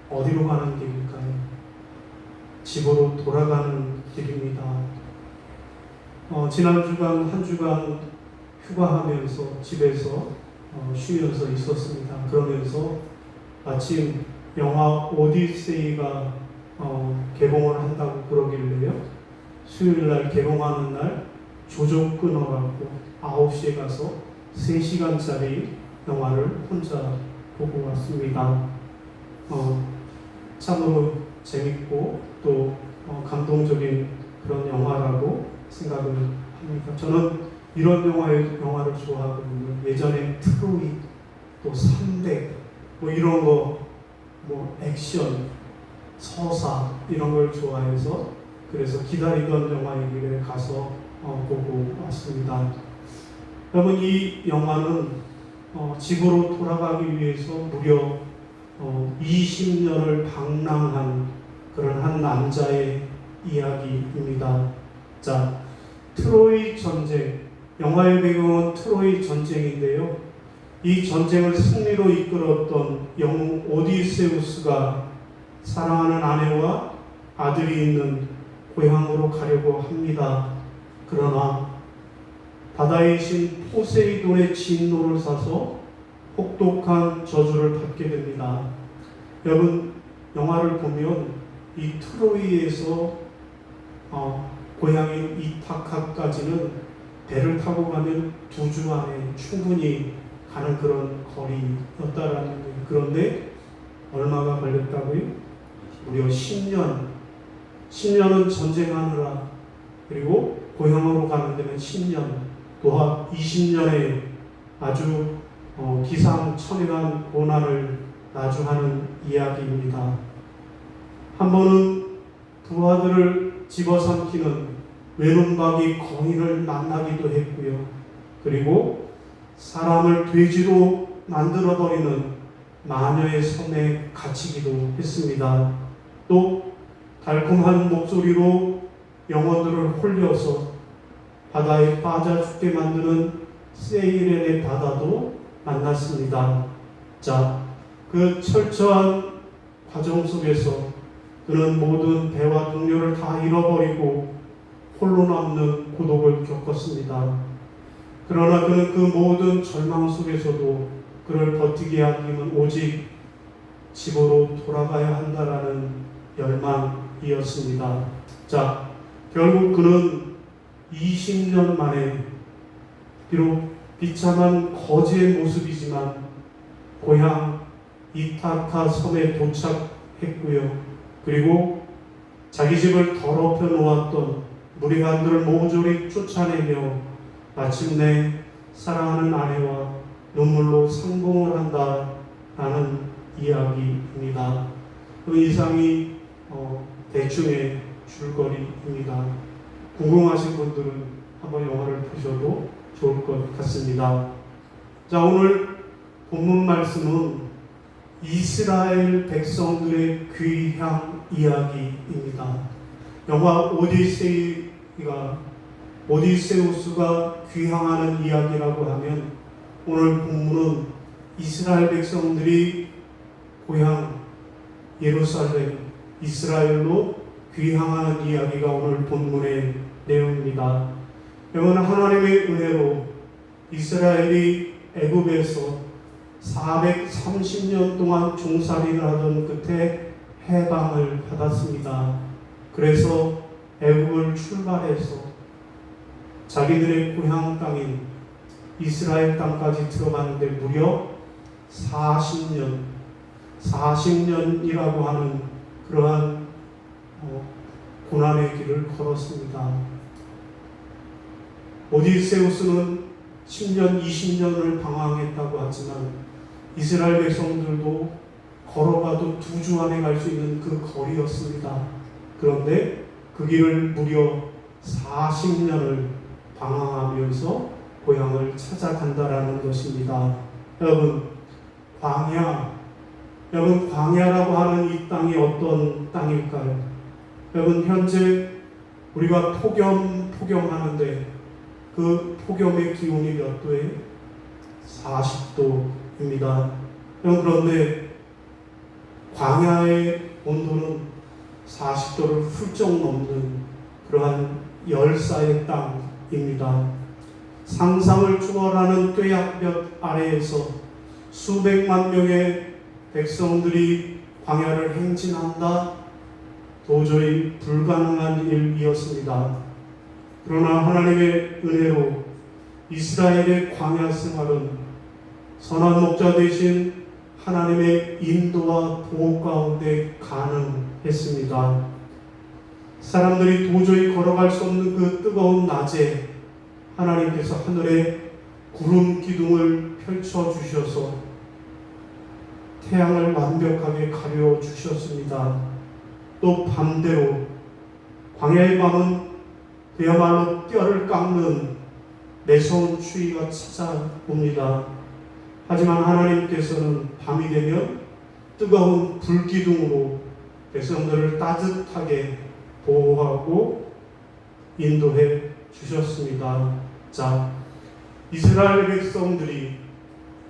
어디로 가는 길일까요? 집으로 돌아가는 길입니다. 지난 주간 한 주간 휴가하면서 집에서 쉬면서 있었습니다. 그러면서 마침 영화 오디세이가 개봉을 한다고 그러길래요. 수요일날 개봉하는 날 조종 끊어갖고 9시에 가서 3시간짜리 영화를 혼자 보고 왔습니다. 참으로 재밌고 또 감동적인 그런 영화라고 생각을 합니다. 저는 이런 영화를 좋아하거든요. 예전에 트로이, 또 300, 뭐 이런 거, 뭐 액션, 서사 이런 걸 좋아해서 그래서 기다리던 영화이길래 가서 보고 왔습니다. 여러분, 이 영화는 집으로 돌아가기 위해서 무려 20년을 방랑한 그런 한 남자의 이야기입니다. 자, 트로이 전쟁, 영화의 배경은 트로이 전쟁인데요. 이 전쟁을 승리로 이끌었던 영웅 오디세우스가 사랑하는 아내와 아들이 있는 고향으로 가려고 합니다. 그러나 바다의 신 포세이돈의 진노를 사서 혹독한 저주를 받게 됩니다. 여러분, 영화를 보면 이 트로이에서 고향인 이타카까지는 배를 타고 가면 2주 안에 충분히 가는 그런 거리였다라는 거예요. 그런데 얼마가 걸렸다고요? 무려 10년. 10년은 전쟁하느라, 그리고 고향으로 가는 데는 10년, 또한 20년의 아주 기상천외한 고난을 마주하는 이야기입니다. 한 번은 두 아들을 집어삼키는 외눈박이 거인을 만나기도 했고요. 그리고 사람을 돼지로 만들어버리는 마녀의 섬에 갇히기도 했습니다. 또 달콤한 목소리로 영혼들을 홀려서 바다에 빠져 죽게 만드는 세이렌의 바다도 만났습니다. 자, 그 철저한 과정 속에서 그는 모든 배와 동료를 다 잃어버리고 홀로 남는 고독을 겪었습니다. 그러나 그는 그 모든 절망 속에서도 그를 버티게 한 힘은 오직 집으로 돌아가야 한다라는 열망이었습니다. 자, 결국 그는 20년 만에 비록 비참한 거지의 모습이지만 고향 이타카 섬에 도착했고요. 그리고 자기 집을 더럽혀 놓았던 무리간들을 모조리 쫓아내며 마침내 사랑하는 아내와 눈물로 상봉을 한다라는 이야기입니다. 그 이상이 대충의 줄거리입니다. 궁금하신 분들은 한번 영화를 보셔도 좋을 것 같습니다. 자, 오늘 본문 말씀은 이스라엘 백성들의 귀향 이야기입니다. 영화 오디세우스가 귀향하는 이야기라고 하면 오늘 본문은 이스라엘 백성들이 고향 예루살렘, 이스라엘로 귀향하는 이야기가 오늘 본문의 내용입니다. 여러분, 하나님의 은혜로 이스라엘이 애굽에서 430년 동안 종살이를 하던 끝에 해방을 받았습니다. 그래서 애굽을 출발해서 자기들의 고향 땅인 이스라엘 땅까지 들어가는데 무려 40년이라고 하는 그러한 고난의 길을 걸었습니다. 오디세우스는 10년, 20년을 방황했다고 하지만 이스라엘 백성들도 걸어가도 2주 안에 갈 수 있는 그 거리였습니다. 그런데 그 길을 무려 40년을 방황하면서 고향을 찾아간다라는 것입니다. 여러분, 광야라고 하는 이 땅이 어떤 땅일까요? 여러분, 현재 우리가 폭염하는데 그 폭염의 기온이 몇 도에? 40도입니다. 그런데 광야의 온도는 40도를 훌쩍 넘는 그러한 열사의 땅입니다. 상상을 초월하는 뙤약볕 아래에서 수백만 명의 백성들이 광야를 행진한다? 도저히 불가능한 일이었습니다. 그러나 하나님의 은혜로 이스라엘의 광야 생활은 선한 목자 되신 하나님의 인도와 보호 가운데 가능했습니다. 사람들이 도저히 걸어갈 수 없는 그 뜨거운 낮에 하나님께서 하늘에 구름 기둥을 펼쳐 주셔서 태양을 완벽하게 가려 주셨습니다. 또 반대로 광야의 밤은 그야말로 뼈를 깎는 매서운 추위가 찾아옵니다. 하지만 하나님께서는 밤이 되면 뜨거운 불기둥으로 백성들을 따뜻하게 보호하고 인도해 주셨습니다. 자, 이스라엘 백성들이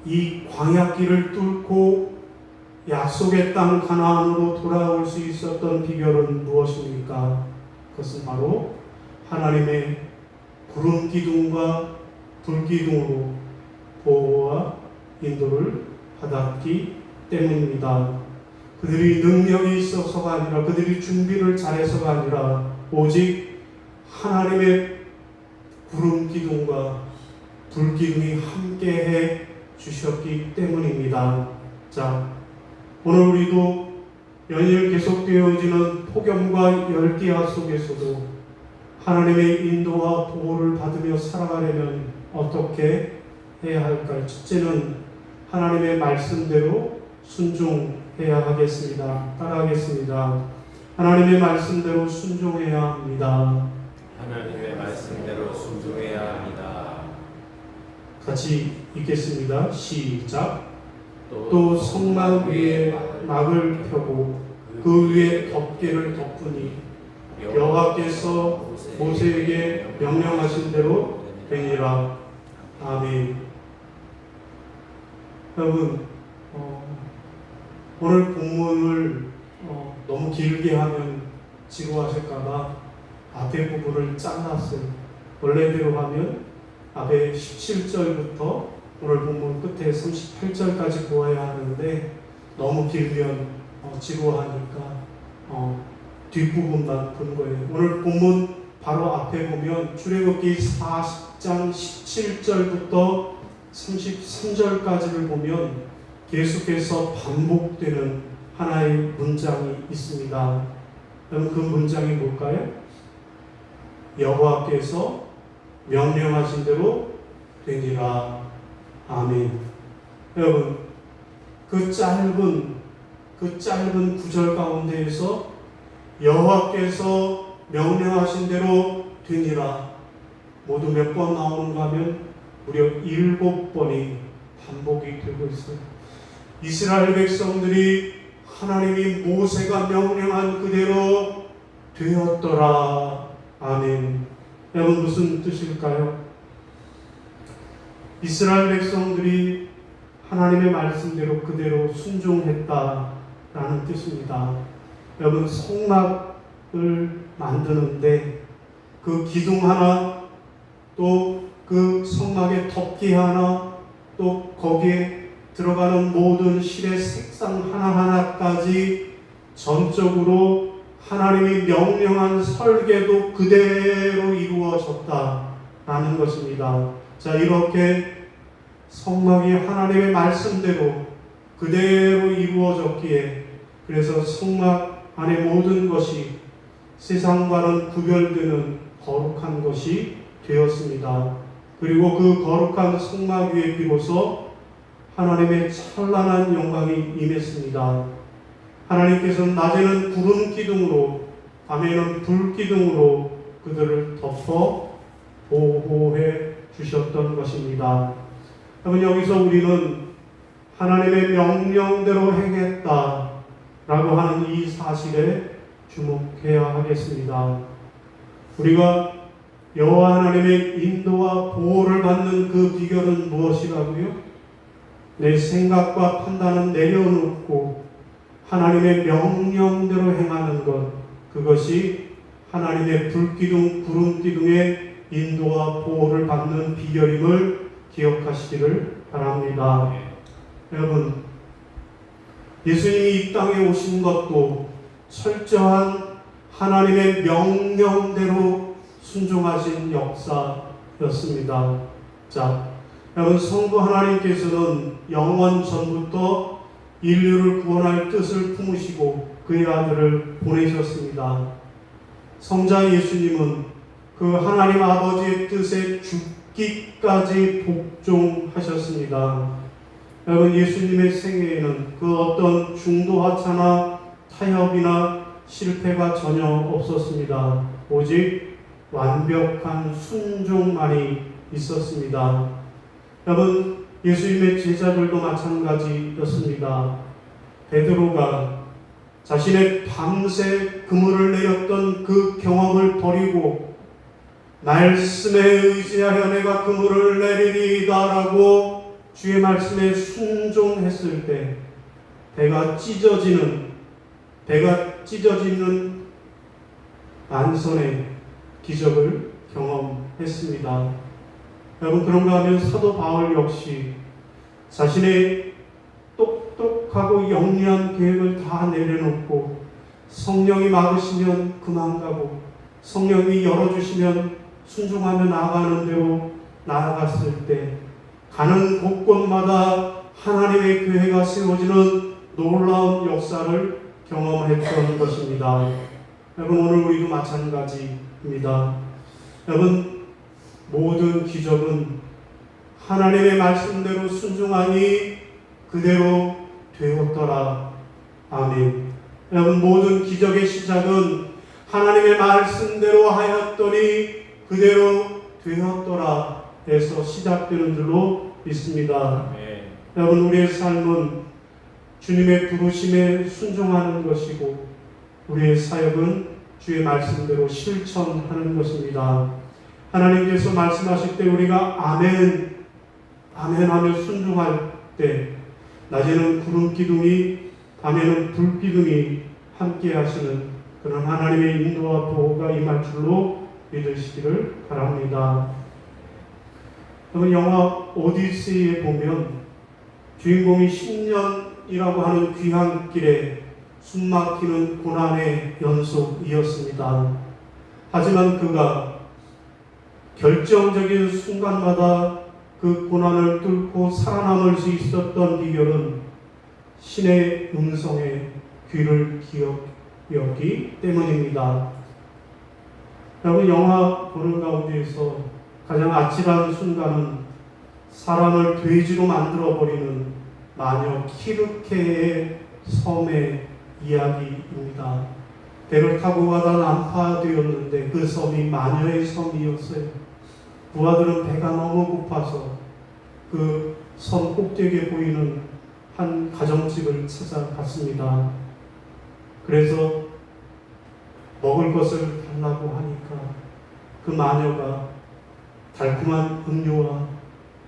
이 광야길을 뚫고 약속의 땅 가나안으로 돌아올 수 있었던 비결은 무엇입니까? 그것은 바로 하나님의 구름 기둥과 불 기둥으로 보호와 인도를 받았기 때문입니다. 그들이 능력이 있어서가 아니라, 그들이 준비를 잘해서가 아니라 오직 하나님의 구름 기둥과 불 기둥이 함께해 주셨기 때문입니다. 자, 오늘 우리도 연일 계속되어지는 폭염과 열기와 속에서도 하나님의 인도와 보호를 받으며 살아가려면 어떻게 해야 할까요? 첫째는 하나님의 말씀대로 순종해야 하겠습니다. 따라하겠습니다. 하나님의 말씀대로 순종해야 합니다. 하나님의 말씀대로 순종해야 합니다. 같이 읽겠습니다. 시작. 또 성막 위에 막을 펴고 그 위에 덮개를 덮으니 여호와께서 모세에게 명령하신 대로 되니라. 아멘. 여러분, 오늘 본문을 너무 길게 하면 지루하실까봐 앞에 부분을 잘랐어요. 원래대로 하면 앞에 17절부터 오늘 본문 끝에 38절까지 보아야 하는데 너무 길면 지루하니까 뒷부분만 본 거예요. 오늘 본문 바로 앞에 보면 출애굽기 40장 17절부터 33절까지를 보면 계속해서 반복되는 하나의 문장이 있습니다. 그럼 그 문장이 뭘까요? 여호와께서 명령하신 대로 되니라. 아멘. 여러분, 그 짧은 구절 가운데에서 여호와께서 명령하신 대로 되니라 모두 몇 번 나오는가 하면 무려 7번이 반복이 되고 있어요. 이스라엘 백성들이 하나님이 모세가 명령한 그대로 되었더라. 아멘. 여러분, 무슨 뜻일까요? 이스라엘 백성들이 하나님의 말씀대로 그대로 순종했다라는 뜻입니다. 여러분, 성막을 만드는데 그 기둥 하나, 또 그 성막의 덮개 하나, 또 거기에 들어가는 모든 실의 색상 하나하나까지 전적으로 하나님이 명령한 설계도 그대로 이루어졌다라는 것입니다. 자, 이렇게 성막이 하나님의 말씀대로 그대로 이루어졌기에 그래서 성막 안의 모든 것이 세상과는 구별되는 거룩한 것이 되었습니다. 그리고 그 거룩한 성막 위에 비로소 하나님의 찬란한 영광이 임했습니다. 하나님께서는 낮에는 구름 기둥으로, 밤에는 불 기둥으로 그들을 덮어 보호해 주셨던 것입니다. 여러분, 여기서 우리는 하나님의 명령대로 행했다 라고 하는 이 사실에 주목해야 하겠습니다. 우리가 여호와 하나님의 인도와 보호를 받는 그 비결은 무엇이라고요? 내 생각과 판단은 내려놓고 하나님의 명령대로 행하는 것, 그것이 하나님의 불기둥, 구름기둥의 인도와 보호를 받는 비결임을 기억하시기를 바랍니다. 여러분, 예수님이 이 땅에 오신 것도 철저한 하나님의 명령대로 순종하신 역사였습니다. 자, 여러분, 성부 하나님께서는 영원 전부터 인류를 구원할 뜻을 품으시고 그의 아들을 보내셨습니다. 성자 예수님은 그 하나님 아버지의 뜻에 죽기까지 복종하셨습니다. 여러분, 예수님의 생애에는 그 어떤 중도하차나 타협이나 실패가 전혀 없었습니다. 오직 완벽한 순종만이 있었습니다. 여러분, 예수님의 제자들도 마찬가지였습니다. 베드로가 자신의 밤새 그물을 내렸던 그 경험을 버리고 말씀에 의지하여 내가 그물을 내리리다라고 주의 말씀에 순종했을 때 배가 찢어지는 만선의 기적을 경험했습니다. 여러분, 그런가 하면 사도 바울 역시 자신의 똑똑하고 영리한 계획을 다 내려놓고 성령이 막으시면 그만 가고 성령이 열어주시면 순종하며 나아가는 대로 나아갔을 때 가는 곳곳마다 하나님의 교회가 세워지는 놀라운 역사를 경험했던 것입니다. 여러분, 오늘 우리도 마찬가지입니다. 여러분, 모든 기적은 하나님의 말씀대로 순종하니 그대로 되었더라. 아멘. 여러분, 모든 기적의 시작은 하나님의 말씀대로 하였더니 그대로 되었더라 에서 시작되는 줄로 믿습니다. 여러분, 우리의 삶은 주님의 부르심에 순종하는 것이고 우리의 사역은 주의 말씀대로 실천하는 것입니다. 하나님께서 말씀하실 때 우리가 아멘 하며 순종할 때 낮에는 구름기둥이 밤에는 불기둥이 함께 하시는 그런 하나님의 인도와 보호가 임할 줄로 믿으시기를 바랍니다. 여러분, 영화 오디세이에 보면 주인공이 10년이라고 하는 귀한 길에 숨막히는 고난의 연속이었습니다. 하지만 그가 결정적인 순간마다 그 고난을 뚫고 살아남을 수 있었던 비결은 신의 음성에 귀를 기울였기 때문입니다. 여러분, 영화 보는 가운데에서 가장 아찔한 순간은 사람을 돼지로 만들어버리는 마녀 키르케의 섬의 이야기입니다. 배를 타고 가다 난파되었는데 그 섬이 마녀의 섬이었어요. 부하들은 배가 너무 고파서 그 섬 꼭대기에 보이는 한 가정집을 찾아갔습니다. 그래서 먹을 것을 달라고 하니까 그 마녀가 달콤한 음료와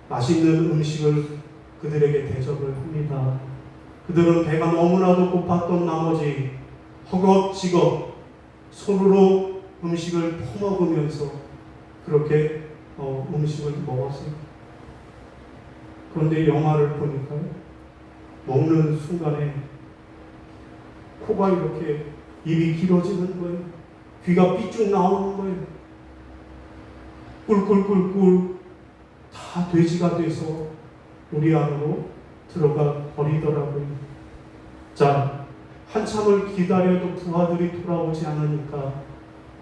맛있는 음식을 그들에게 대접을 합니다. 그들은 배가 너무나도 고팠던 나머지 허겁지겁 손으로 음식을 퍼먹으면서 그렇게 음식을 먹었어요. 그런데 영화를 보니까요, 먹는 순간에 코가 이렇게 입이 길어지는 거예요. 귀가 삐쭉 나오는 거예요. 꿀꿀꿀꿀 다 돼지가 돼서 우리 안으로 들어가 버리더라고요. 자, 한참을 기다려도 부하들이 돌아오지 않으니까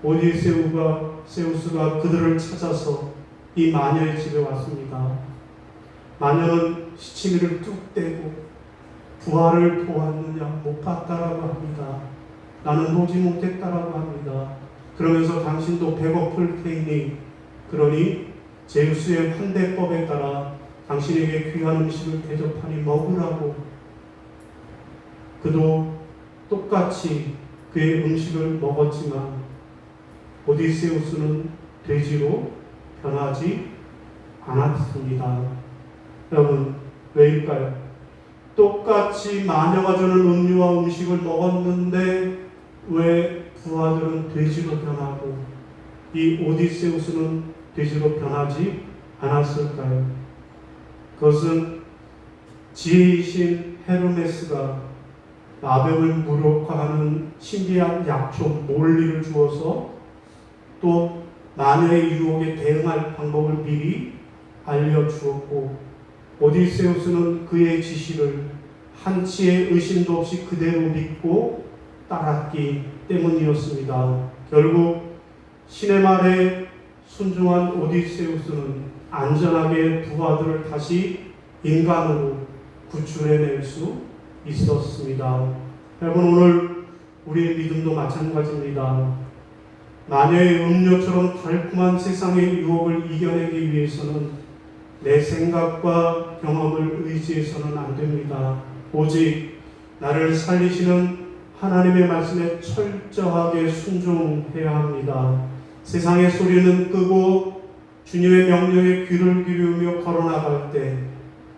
오디세우스가 그들을 찾아서 이 마녀의 집에 왔습니다. 마녀는 시치미를 뚝 떼고 부하를 보았느냐 못 봤다라고 합니다. 나는 보지 못했다라고 합니다. 그러면서 당신도 배고플 테이니 그러니 제우스의 환대법에 따라 당신에게 귀한 음식을 대접하니 먹으라고. 그도 똑같이 그의 음식을 먹었지만 오디세우스는 돼지로 변하지 않았습니다. 여러분, 왜일까요? 똑같이 마녀가 주는 음료와 음식을 먹었는데 왜 부하들은 돼지로 변하고 이 오디세우스는 돼지로 변하지 않았을까요? 그것은 지혜이신 헤르메스가 나병을 무력화하는 신비한 약초 몰리를 주어서 또 마녀의 유혹에 대응할 방법을 미리 알려주었고, 오디세우스는 그의 지시를 한치의 의심도 없이 그대로 믿고 따랐기 때문이었습니다. 결국 신의 말에 순종한 오디세우스는 안전하게 부하들을 다시 인간으로 구출해낼 수 있었습니다. 여러분, 오늘 우리의 믿음도 마찬가지입니다. 마녀의 음료처럼 달콤한 세상의 유혹을 이겨내기 위해서는 내 생각과 경험을 의지해서는 안 됩니다. 오직 나를 살리시는 하나님의 말씀에 철저하게 순종해야 합니다. 세상의 소리는 끄고 주님의 명령에 귀를 기울이며 걸어나갈 때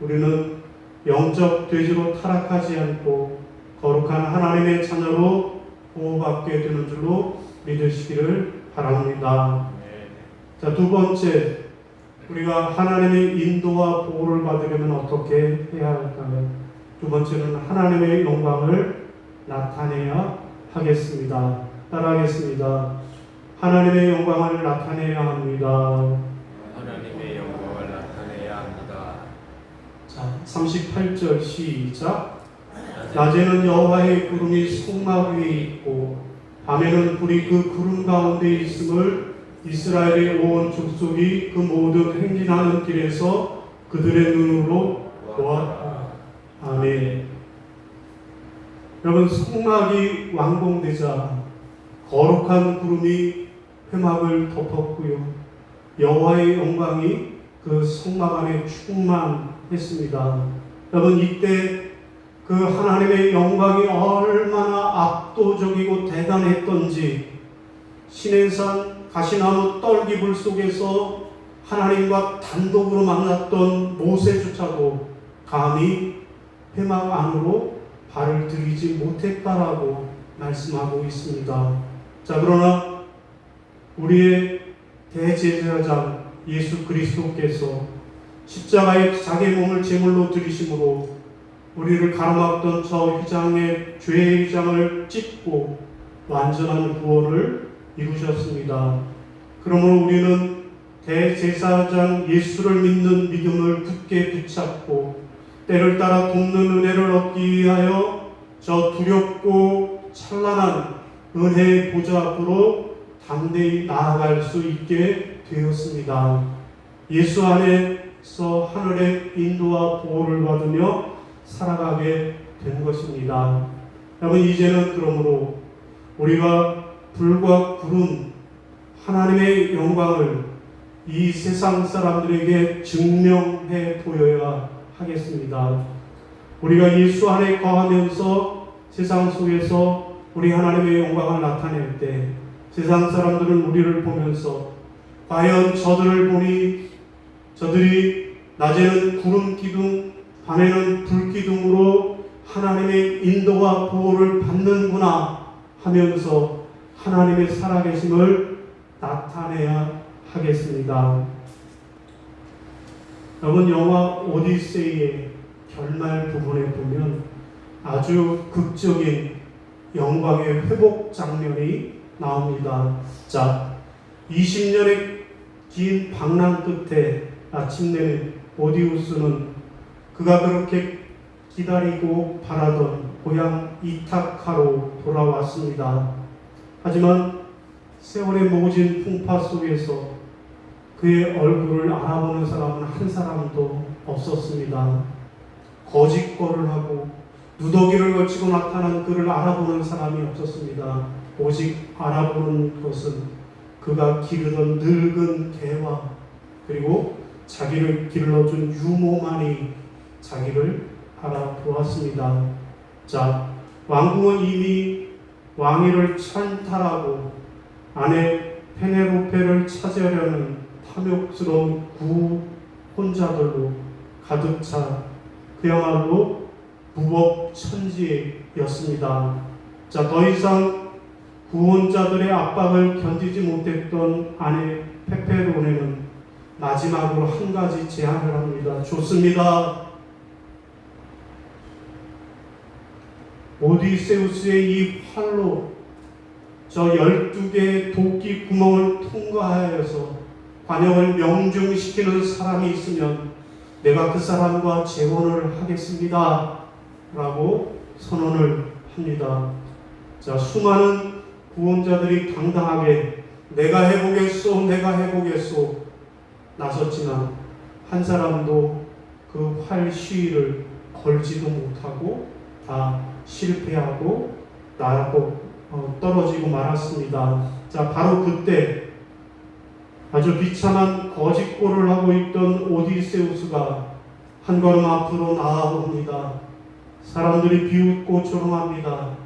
우리는 영적 돼지로 타락하지 않고 거룩한 하나님의 자녀로 보호받게 되는 줄로 믿으시기를 바랍니다. 자, 두 번째, 우리가 하나님의 인도와 보호를 받으려면 어떻게 해야 할까요? 두 번째는 하나님의 영광을 나타내야 하겠습니다. 따라하겠습니다. 하나님의 영광을 나타내야 합니다. 하나님의 영광을 나타내야 합니다. 자, 38절 시작. 낮에는 여호와의 구름이 성막 위에 있고 밤에는 불이 그 구름 가운데 있음을 이스라엘의 온 족속이 그 모든 행진하는 길에서 그들의 눈으로 보았다. 아멘. 여러분, 성막이 완공되자 거룩한 구름이 회막을 덮었고요. 여호와의 영광이 그 성막 안에 충만했습니다. 여러분, 이때 그 하나님의 영광이 얼마나 압도적이고 대단했던지 시내산 가시나무 떨기불 속에서 하나님과 단독으로 만났던 모세조차도 감히 회막 안으로 발을 들이지 못했다라고 말씀하고 있습니다. 자, 그러나 우리의 대제사장 예수 그리스도께서 십자가에 자기 몸을 제물로 드리심으로 우리를 가로막던 저 휘장의 죄의 휘장을 찢고 완전한 구원을 이루셨습니다. 그러므로 우리는 대제사장 예수를 믿는 믿음을 굳게 붙잡고 때를 따라 돕는 은혜를 얻기 위하여 저 두렵고 찬란한 은혜의 보좌 앞으로 담대히 나아갈 수 있게 되었습니다. 예수 안에서 하늘의 인도와 보호를 받으며 살아가게 된 것입니다. 여러분, 이제는 그러므로 우리가 불과 구름 하나님의 영광을 이 세상 사람들에게 증명해 보여야 하겠습니다. 우리가 예수 안에 거하면서 세상 속에서 우리 하나님의 영광을 나타낼 때 세상 사람들은 우리를 보면서 과연 저들을 보니 저들이 낮에는 구름 기둥 밤에는 불 기둥으로 하나님의 인도와 보호를 받는구나 하면서 하나님의 살아계심을 나타내야 하겠습니다. 여러분, 영화 오디세이의 결말 부분에 보면 아주 극적인 영광의 회복 장면이 나옵니다. 자, 20년의 긴 방랑 끝에 마침내 오디우스는 그가 그렇게 기다리고 바라던 고향 이타카로 돌아왔습니다. 하지만 세월의 모진 풍파 속에서 그의 얼굴을 알아보는 사람은 한 사람도 없었습니다. 거짓거를 하고 누더기를 거치고 나타난 그를 알아보는 사람이 없었습니다. 오직 알아보는 것은 그가 기르던 늙은 개와 그리고 자기를 길러준 유모만이 자기를 알아보았습니다. 자, 왕궁은 이미 왕위를 찬탈하고 아내 페네로페를 차지하려는 탐욕스러운 구혼자들로 가득 차 그야말로 무법천지였습니다. 자, 더 이상 구원자들의 압박을 견디지 못했던 아내 페페로네는 마지막으로 한 가지 제안을 합니다. 좋습니다. 오디세우스의 이 활로 저 12개의 도끼 구멍을 통과하여서 관역을 명중시키는 사람이 있으면 내가 그 사람과 재혼을 하겠습니다. 라고 선언을 합니다. 자, 수많은 구원자들이 당당하게 내가 해보겠소 나섰지만 한 사람도 그 활 시위를 걸지도 못하고 다 실패하고 떨어지고 말았습니다. 자, 바로 그때 아주 비참한 거짓골을 하고 있던 오디세우스가 한 걸음 앞으로 나아옵니다. 사람들이 비웃고 조롱합니다.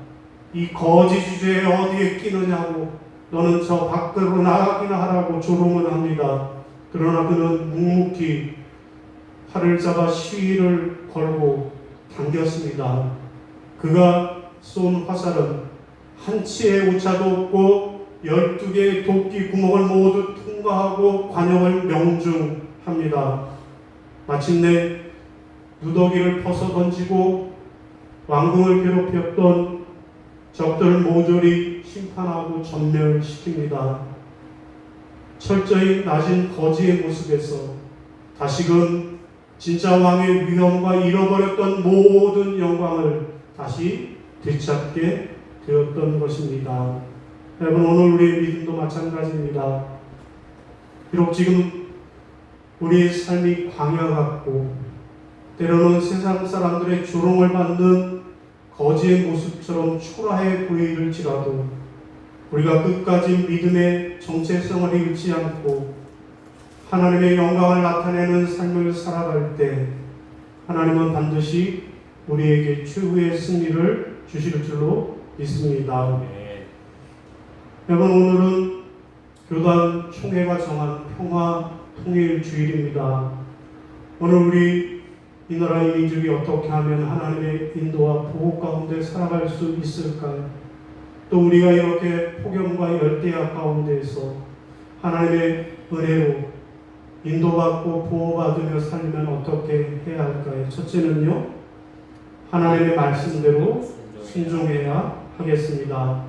이 거짓 주제에 어디에 끼느냐고, 너는 저 밖으로 나가기나 하라고 조롱을 합니다. 그러나 그는 묵묵히 활을 잡아 시위를 걸고 당겼습니다. 그가 쏜 화살은 한 치의 오차도 없고 12개의 도끼 구멍을 모두 통과하고 관역을 명중합니다. 마침내 누더기를 벗어 던지고 왕궁을 괴롭혔던 적들을 모조리 심판하고 전멸시킵니다. 철저히 낮은 거지의 모습에서 다시금 진짜 왕의 위엄과 잃어버렸던 모든 영광을 다시 되찾게 되었던 것입니다. 여러분, 오늘 우리의 믿음도 마찬가지입니다. 비록 지금 우리의 삶이 광야 같고 때로는 세상 사람들의 조롱을 받는 거지의 모습처럼 초라해 보일지라도 우리가 끝까지 믿음의 정체성을 잃지 않고 하나님의 영광을 나타내는 삶을 살아갈 때 하나님은 반드시 우리에게 최후의 승리를 주실 줄로 믿습니다. 여러분, 오늘은 교단 총회가 정한 평화 통일 주일입니다. 오늘 우리 이 나라의 민족이 어떻게 하면 하나님의 인도와 보호 가운데 살아갈 수 있을까요? 또 우리가 이렇게 폭염과 열대야 가운데에서 하나님의 은혜로 인도받고 보호받으며 살면 어떻게 해야 할까요? 첫째는요, 하나님의 말씀대로 순종해야 하겠습니다.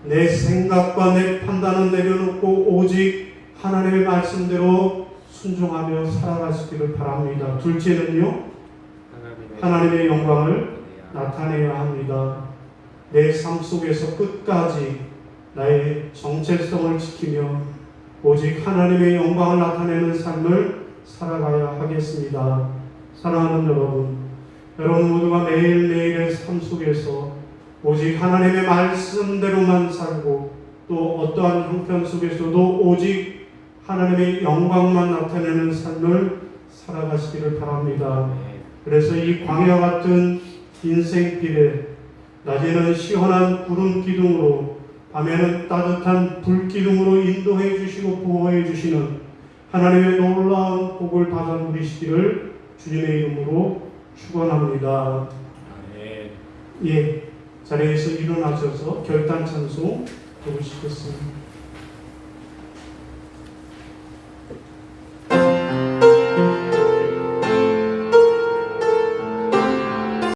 내 생각과 내 판단은 내려놓고 오직 하나님의 말씀대로 순종하며 살아가시기를 바랍니다. 둘째는요, 하나님의 영광을 나타내야 합니다. 내 삶 속에서 끝까지 나의 정체성을 지키며 오직 하나님의 영광을 나타내는 삶을 살아가야 하겠습니다. 사랑하는 여러분 모두가 매일매일의 삶 속에서 오직 하나님의 말씀대로만 살고 또 어떠한 형편 속에서도 오직 하나님의 영광만 나타내는 삶을 살아가시기를 바랍니다. 그래서 이 광야 같은 인생길에 낮에는 시원한 구름 기둥으로 밤에는 따뜻한 불 기둥으로 인도해 주시고 보호해 주시는 하나님의 놀라운 복을 받아 누리시기를 주님의 이름으로 축원합니다. 예, 자리에서 일어나셔서 결단 찬송 부르시겠습니다.